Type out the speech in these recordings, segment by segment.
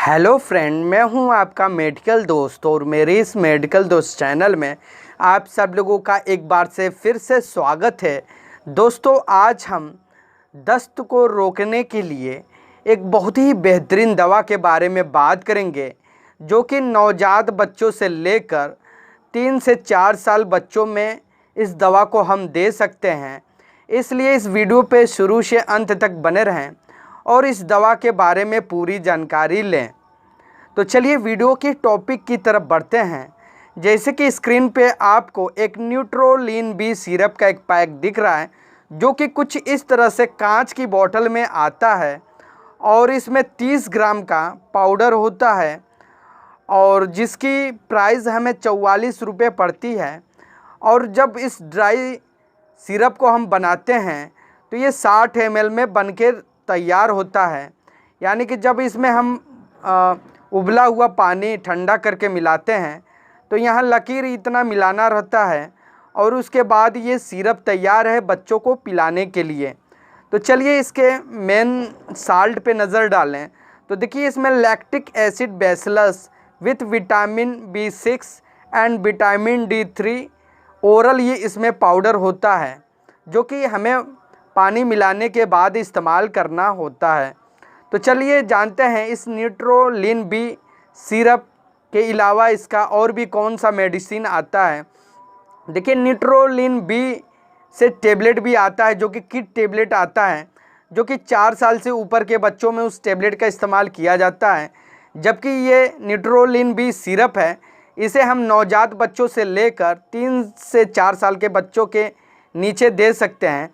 Hello friend, मैं हूं आपका मेडिकल दोस्त और मेरे इस मेडिकल दोस्त चैनल में आप सब लोगों का एक बार से फिर से स्वागत है। दोस्तों, आज हम दस्त को रोकने के लिए एक बहुत ही बेहतरीन दवा के बारे में बात करेंगे, जो कि नवजात बच्चों से लेकर 3 से 4 साल बच्चों में इस दवा को हम दे सकते हैं। इसलिए इस वीडियो पे शुरू से अंत तक बने रहें और इस दवा के बारे में पूरी जानकारी लें। तो चलिए वीडियो के टॉपिक की तरफ बढ़ते हैं। जैसे कि स्क्रीन पे आपको एक न्यूट्रोलिन बी सिरप का एक पैक दिख रहा है, जो कि कुछ इस तरह से कांच की बोतल में आता है और इसमें 30 ग्राम का पाउडर होता है और जिसकी प्राइस हमें 44 रुपये पड़ती है। और जब इस ड्राई सिरप को हम बनाते हैं तो ये 60 ml में बनके तैयार होता है। यानी कि जब इसमें हम उबला हुआ पानी ठंडा करके मिलाते हैं तो यहाँ लकीर इतना मिलाना रहता है और उसके बाद ये सिरप तैयार है बच्चों को पिलाने के लिए। तो चलिए इसके मेन साल्ट पे नज़र डालें। तो देखिए इसमें lactic acid bacillus with vitamin B6 and vitamin D3 oral ये इसमें पाउडर होता है, जो कि हमें पानी मिलाने के बाद इस्तेमाल करना होता है। तो चलिए जानते हैं इस न्यूट्रोलिन बी सिरप के अलावा इसका और भी कौन सा मेडिसिन आता है। देखिए न्यूट्रोलिन बी से टेबलेट भी आता है, जो कि किट टेबलेट आता है, जो कि 4 साल से ऊपर के बच्चों में उस टेबलेट का इस्तेमाल किया जाता है। जबकि ये न्यूट्रोलिन बी सिरप है, इसे हम नवजात बच्चों से लेकर 3 से 4 साल के बच्चों के नीचे दे सकते हैं।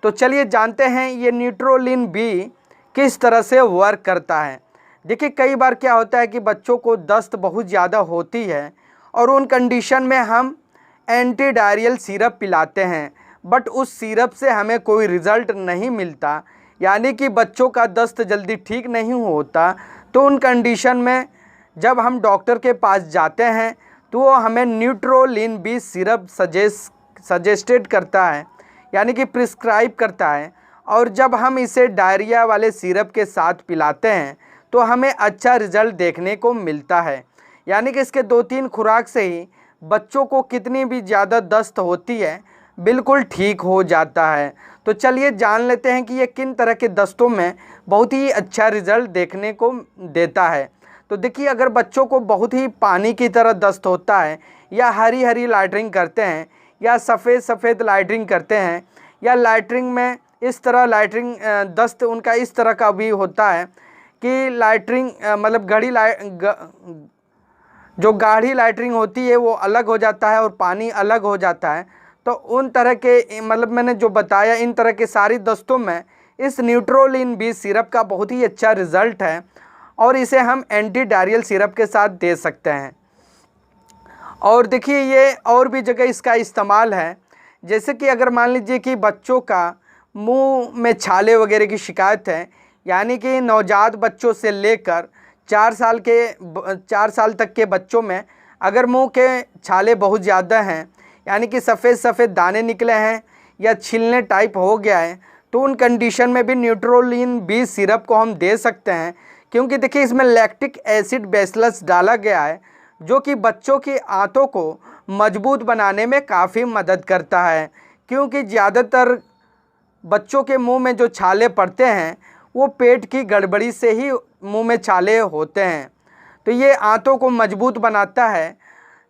तो चलिए जानते हैं ये न्यूट्रोलिन बी किस तरह से वर्क करता है। देखिए कई बार क्या होता है कि बच्चों को दस्त बहुत ज़्यादा होती है और उन कंडीशन में हम एंटी डायरियल सिरप पिलाते हैं, बट उस सिरप से हमें कोई रिज़ल्ट नहीं मिलता, यानी कि बच्चों का दस्त जल्दी ठीक नहीं होता। तो उन कंडीशन में जब हम डॉक्टर के पास जाते हैं तो वो हमें न्यूट्रोलिन बी सिरप सजेस्टेड करता है, यानी कि प्रिस्क्राइब करता है। और जब हम इसे डायरिया वाले सिरप के साथ पिलाते हैं तो हमें अच्छा रिज़ल्ट देखने को मिलता है। यानी कि इसके 2-3 खुराक से ही बच्चों को कितनी भी ज़्यादा दस्त होती है बिल्कुल ठीक हो जाता है। तो चलिए जान लेते हैं कि ये किन तरह के दस्तों में बहुत ही अच्छा रिज़ल्ट देखने को देता है। तो देखिए अगर बच्चों को बहुत ही पानी की तरह दस्त होता है, या हरी हरी लाइटरिंग करते हैं, या सफ़ेद सफ़ेद लाइटरिंग करते हैं, या लाइटरिंग में इस तरह लाइटरिंग दस्त उनका इस तरह का भी होता है कि लाइटरिंग मतलब जो गाढ़ी लाइटरिंग होती है वो अलग हो जाता है और पानी अलग हो जाता है। तो उन तरह के मतलब मैंने जो बताया इन तरह के सारी दस्तों में इस न्यूट्रोलिन बी सिरप का बहुत ही अच्छा रिज़ल्ट है और इसे हम एंटी डायरियल सिरप के साथ दे सकते हैं। और देखिए ये और भी जगह इसका इस्तेमाल है। जैसे कि अगर मान लीजिए कि बच्चों का मुंह में छाले वगैरह की शिकायत है, यानी कि नवजात बच्चों से लेकर 4 साल तक के बच्चों में अगर मुंह के छाले बहुत ज़्यादा हैं, यानी कि सफ़ेद सफ़ेद दाने निकले हैं या छिलने टाइप हो गया है, तो उन कंडीशन में भी न्यूट्रोलिन बी सिरप को हम दे सकते हैं। क्योंकि देखिए इसमें लैक्टिक एसिड बेसिलस डाला गया है, जो कि बच्चों की आंतों को मजबूत बनाने में काफ़ी मदद करता है। क्योंकि ज़्यादातर बच्चों के मुंह में जो छाले पड़ते हैं वो पेट की गड़बड़ी से ही मुंह में छाले होते हैं। तो ये आंतों को मजबूत बनाता है,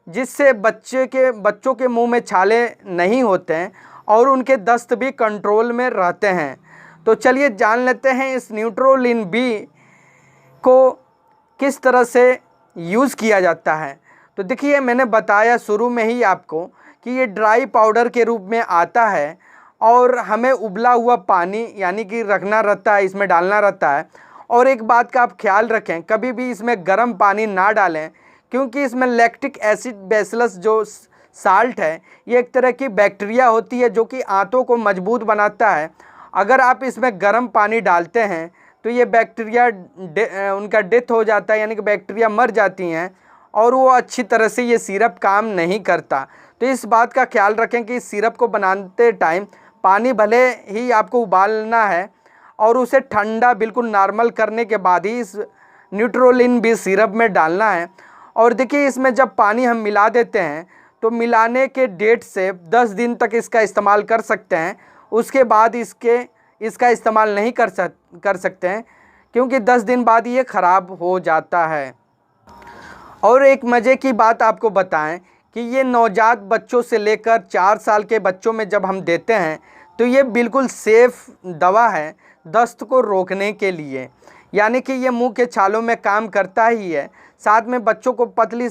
जिससे बच्चों के मुंह में छाले नहीं होते हैं और उनके दस्त भी कंट्रोल में रहते हैं। तो चलिए जान लेते हैं इस न्यूट्रोलिन बी को किस तरह से यूज़ किया जाता है। तो देखिए मैंने बताया शुरू में ही आपको कि ये ड्राई पाउडर के रूप में आता है और हमें उबला हुआ पानी यानी कि रखना रहता है, इसमें डालना रहता है। और एक बात का आप ख्याल रखें, कभी भी इसमें गर्म पानी ना डालें, क्योंकि इसमें लैक्टिक एसिड बेसिलस जो साल्ट है ये एक तरह की बैक्टीरिया होती है, जो कि आंतों को मजबूत बनाता है। अगर आप इसमें गर्म पानी डालते हैं तो ये बैक्टीरिया उनका डेथ हो जाता है, यानी कि बैक्टीरिया मर जाती हैं और वो अच्छी तरह से ये सिरप काम नहीं करता। तो इस बात का ख्याल रखें कि इस सिरप को बनाते टाइम पानी भले ही आपको उबालना है और उसे ठंडा बिल्कुल नॉर्मल करने के बाद ही इस न्यूट्रोलिन बी सिरप में डालना है। और देखिए इसमें जब पानी हम मिला देते हैं तो मिलाने के डेट से 10 दिन तक इसका इस्तेमाल कर सकते हैं, उसके बाद इसका इस्तेमाल नहीं कर सकते हैं, क्योंकि 10 दिन बाद ये ख़राब हो जाता है। और एक मज़े की बात आपको बताएं कि ये नवजात बच्चों से लेकर 4 साल के बच्चों में जब हम देते हैं तो ये बिल्कुल सेफ़ दवा है दस्त को रोकने के लिए। यानी कि ये मुंह के छालों में काम करता ही है, साथ में बच्चों को पतली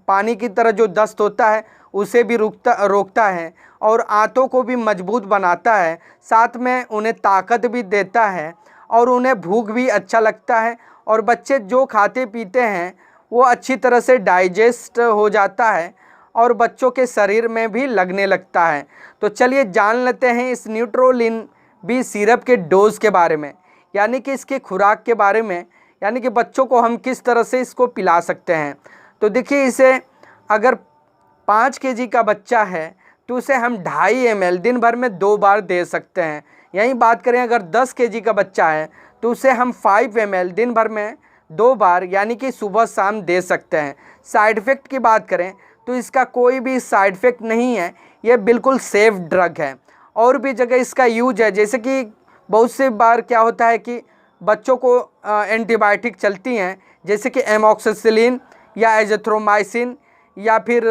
पानी की तरह जो दस्त होता है उसे भी रोकता है और आंतों को भी मजबूत बनाता है, साथ में उन्हें ताकत भी देता है और उन्हें भूख भी अच्छा लगता है। और बच्चे जो खाते पीते हैं वो अच्छी तरह से डाइजेस्ट हो जाता है और बच्चों के शरीर में भी लगने लगता है। तो चलिए जान लेते हैं इस न्यूट्रोलिन बी सिरप के डोज़ के बारे में, यानी कि इसकी खुराक के बारे में, यानी कि बच्चों को हम किस तरह से इसको पिला सकते हैं। तो देखिए इसे अगर 5 केजी का बच्चा है तो उसे हम 2.5 ml दिन भर में 2 बार दे सकते हैं। यहीं बात करें अगर 10 केजी का बच्चा है तो उसे हम 5 ml दिन भर में 2 बार यानी कि सुबह शाम दे सकते हैं। साइड इफ़ेक्ट की बात करें तो इसका कोई भी साइड इफ़ेक्ट नहीं है, ये बिल्कुल सेफ़ ड्रग है। और भी जगह इसका यूज है, जैसे कि बहुत सी बार क्या होता है कि बच्चों को एंटीबायोटिक चलती हैं, जैसे कि एमॉक्सिसिलिन या एजिथ्रोमाइसिन या फिर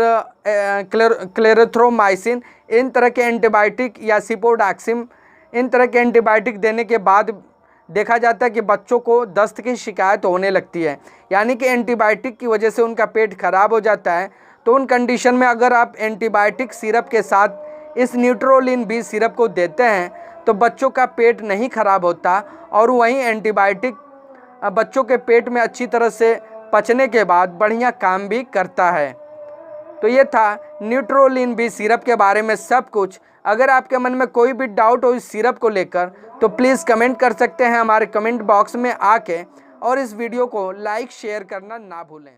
क्लेरिथ्रोमाइसिन, इन तरह के एंटीबायोटिक या सिपोडैक्सिम, इन तरह के एंटीबायोटिक देने के बाद देखा जाता है कि बच्चों को दस्त की शिकायत होने लगती है, यानी कि एंटीबायोटिक की वजह से उनका पेट खराब हो जाता है। तो उन कंडीशन में अगर आप एंटीबायोटिक सिरप के साथ इस न्यूट्रोलिन बी सिरप को देते हैं तो बच्चों का पेट नहीं खराब होता और वहीं एंटीबायोटिक बच्चों के पेट में अच्छी तरह से पचने के बाद बढ़िया काम भी करता है। तो ये था न्यूट्रोलिन बी सिरप के बारे में सब कुछ। अगर आपके मन में कोई भी डाउट हो इस सिरप को लेकर तो प्लीज़ कमेंट कर सकते हैं हमारे कमेंट बॉक्स में आके, और इस वीडियो को लाइक शेयर करना ना भूलें।